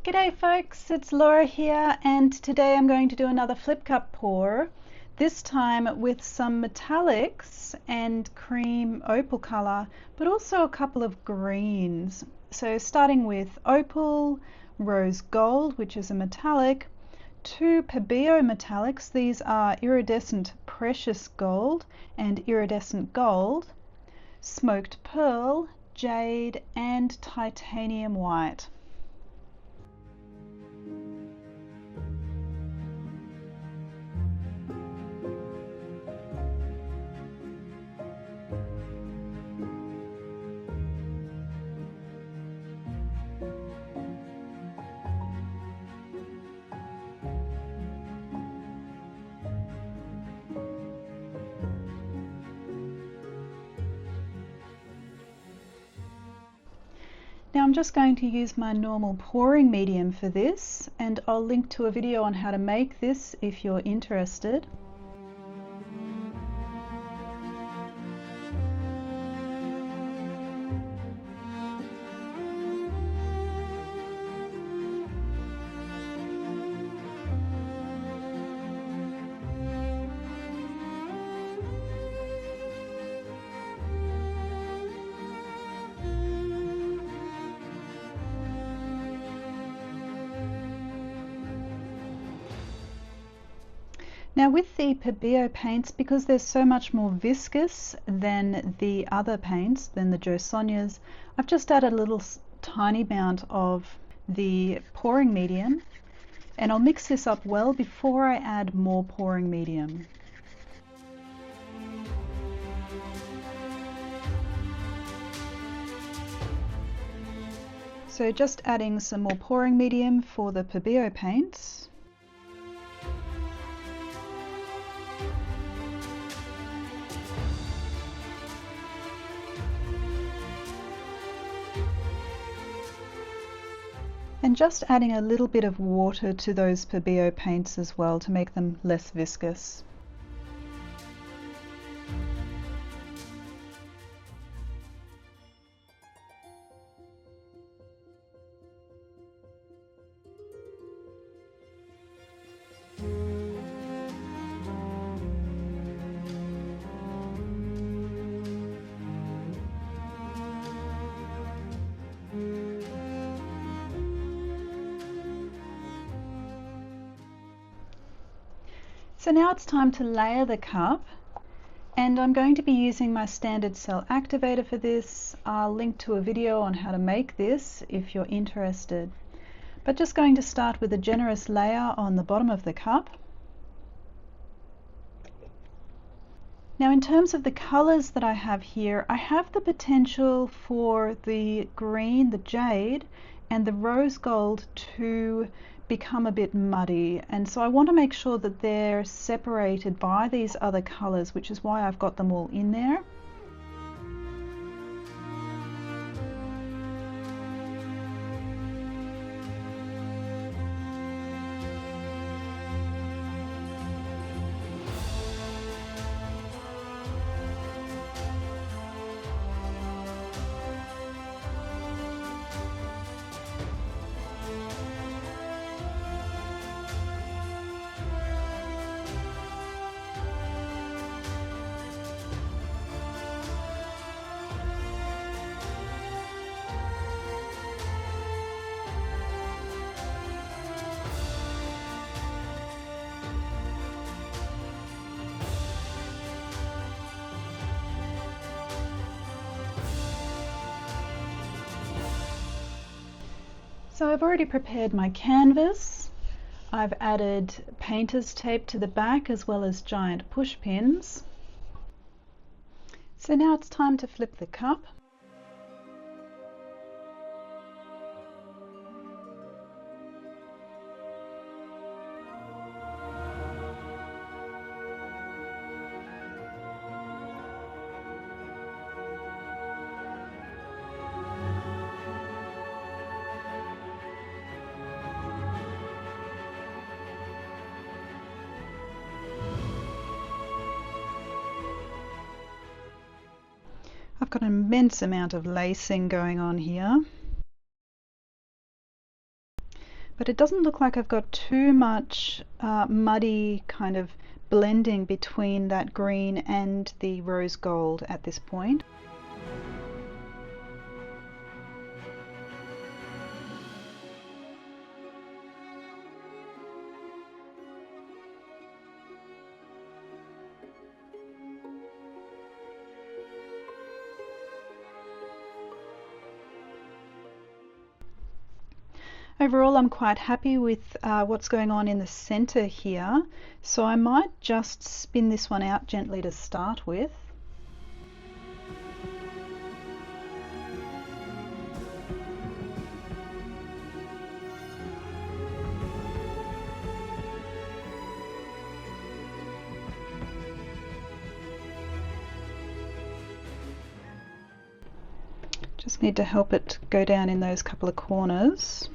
G'day folks, it's Laura here, and today I'm going to do another flip cup pour, this time with some metallics and cream opal colour, but also a couple of greens. So starting with opal, rose gold, which is a metallic, two Pebeo metallics, these are iridescent precious gold and iridescent gold, smoked pearl, jade and titanium white. Now I'm just going to use my normal pouring medium for this, and I'll link to a video on how to make this if you're interested. Now with the Pebeo paints, because they're so much more viscous than the other paints, than the Jo Sonjas, I've just added a little tiny amount of the pouring medium, and I'll mix this up well before I add more pouring medium. So just adding some more pouring medium for the Pebeo paints. And just adding a little bit of water to those Pebeo paints as well to make them less viscous. So now it's time to layer the cup, and I'm going to be using my standard cell activator for this. I'll link to a video on how to make this if you're interested. But just going to start with a generous layer on the bottom of the cup. Now in terms of the colors that I have here, I have the potential for the green, the jade, and the rose gold to become a bit muddy, and so I want to make sure that they're separated by these other colors, which is why I've got them all in there. So I've already prepared my canvas. I've added painter's tape to the back as well as giant push pins. So now it's time to flip the cup. I've got an immense amount of lacing going on here. but it doesn't look like I've got too much muddy kind of blending between that green and the rose gold at this point. Overall, I'm quite happy with what's going on in the center here, so I might just spin this one out gently to start with. Just need to help it go down in those couple of corners.